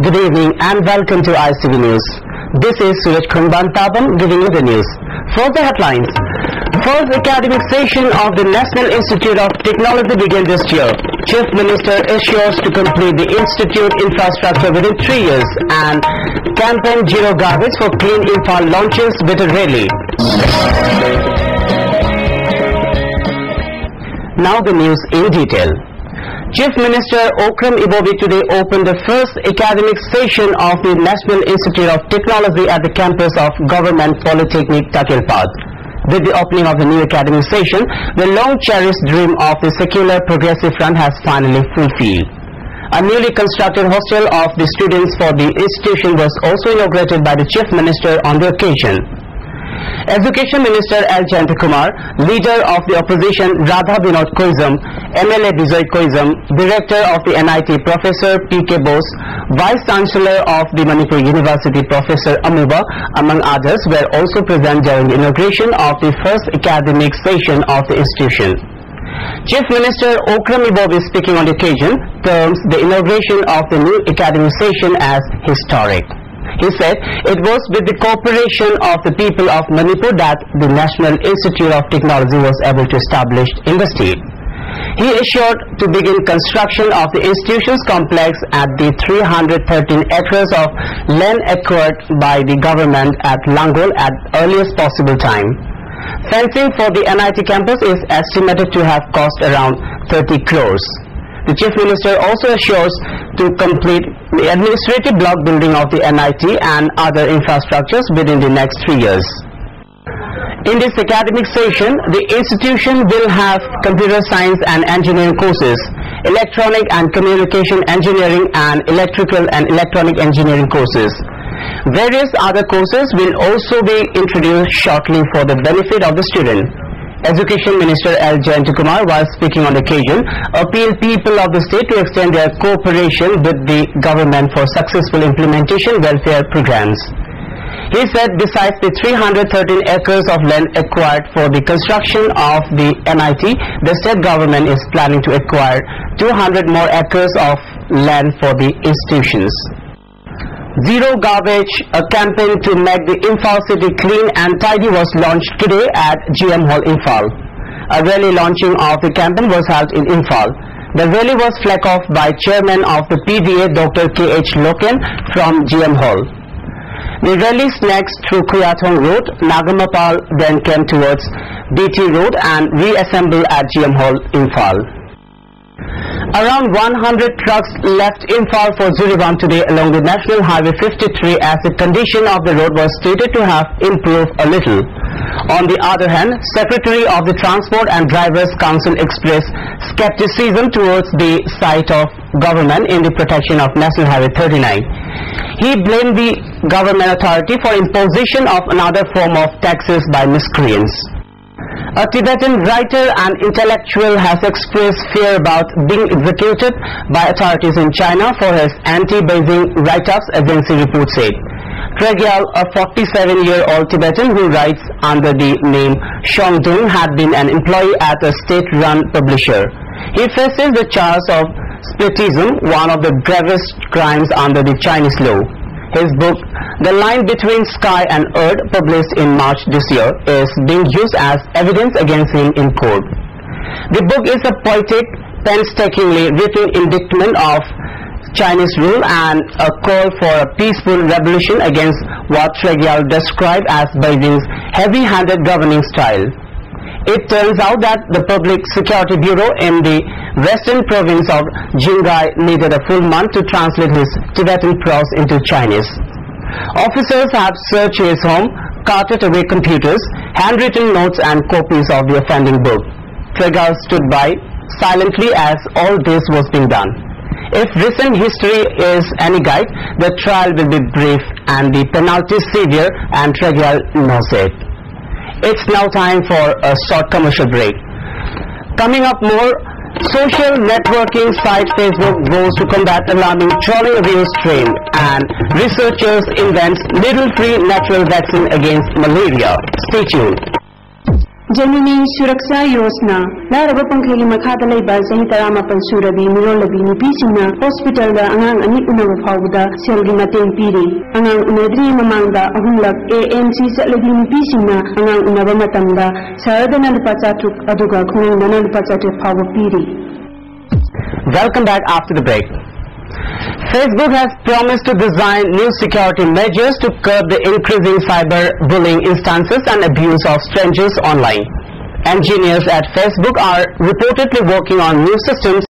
Good evening and welcome to ICV News. This is Suraj Khunbantabam giving you the news. For the headlines, first academic session of the National Institute of Technology began this year. Chief Minister assures to complete the institute infrastructure within 3 years, and campaign Zero Garbage for Clean Imphal launches with a rally. Now the news in detail. Chief Minister Okram Ibobi today opened the first academic session of the National Institute of Technology at the campus of Government Polytechnic Takilpad. With the opening of the new academic session, the long-cherished dream of the secular progressive front has finally fulfilled. A newly constructed hostel of the students for the institution was also inaugurated by the Chief Minister on the occasion. Education Minister L. Jayantakumar, Leader of the Opposition Radha Binod Koizam, MLA Bijoy Koizam, Director of the NIT Professor P.K. Bose, Vice Chancellor of the Manipur University Professor Amuba, among others, were also present during the inauguration of the first academic session of the institution. Chief Minister Okram Ibobi, speaking on the occasion, terms the inauguration of the new academic session as historic. He said it was with the cooperation of the people of Manipur that the National Institute of Technology was able to establish in the state. He assured to begin construction of the institution's complex at the 313 acres of land acquired by the government at Langol at earliest possible time. Fencing for the NIT campus is estimated to have cost around 30 crores. The Chief Minister also assures to complete the administrative block building of the NIT and other infrastructures within the next 3 years. In this academic session, the institution will have computer science and engineering courses, electronic and communication engineering, and electrical and electronic engineering courses. Various other courses will also be introduced shortly for the benefit of the student. Education Minister L. Jayantakumar, while speaking on the occasion, appealed people of the state to extend their cooperation with the government for successful implementation welfare programs. He said besides the 313 acres of land acquired for the construction of the NIT, the state government is planning to acquire 200 more acres of land for the institutions. Zero Garbage, a campaign to make the Imphal city clean and tidy, was launched today at GM Hall, Imphal. A rally launching of the campaign was held in Imphal. The rally was flagged off by Chairman of the PDA, Dr. K.H. Loken, from GM Hall. The rally snaked through Kuyathong Road, Nagamapal, then came towards BT Road and reassembled at GM Hall, Imphal. Around 100 trucks left Imphal for Zuriban today along the National Highway 53 as the condition of the road was stated to have improved a little. On the other hand, Secretary of the Transport and Drivers Council expressed skepticism towards the site of government in the protection of National Highway 39. He blamed the government authority for imposition of another form of taxes by miscreants. A Tibetan writer and intellectual has expressed fear about being executed by authorities in China for his anti-Beijing write-ups, agency report said. Tregyal, a 47-year-old Tibetan who writes under the name Shongdung, had been an employee at a state-run publisher. He faces the charge of spiritism, one of the gravest crimes under the Chinese law. His book, The Line Between Sky and Earth, published in March this year, is being used as evidence against him in court. The book is a poetic, painstakingly written indictment of Chinese rule and a call for a peaceful revolution against what Tregyal described as Beijing's heavy-handed governing style. It turns out that the Public Security Bureau in the western province of Jingai needed a full month to translate his Tibetan prose into Chinese. Officers have searched his home, carted away computers, handwritten notes and copies of the offending book. Tregyal stood by silently as all this was being done. If recent history is any guide, the trial will be brief and the penalty severe, and Tregyal knows it. It's now time for a short commercial break. Coming up more, social networking site Facebook vows to combat alarming trolling abuse trend, and researchers invent needle-free natural vaccine against malaria. Stay tuned. जननी सुरक्षा योजना लारब पंखेली मखादा लैबा सही तरामापन सुरबी मिरोलबी नुपीसिंगना hospital दा अंगांग अनि उनब फाउदा सेलगी mateꯡ पीरी अंगांग उनद्री ममांगदा अहुलक ANC चलबी नुपीसिंगना अंगांग उनब मतमदा Sardhana लुपा 400 अदुगा खुंगदना लुपा 400 फाव पीरी. Welcome back after the break. Facebook has promised to design new security measures to curb the increasing cyber-bullying instances and abuse of strangers online. Engineers at Facebook are reportedly working on new systems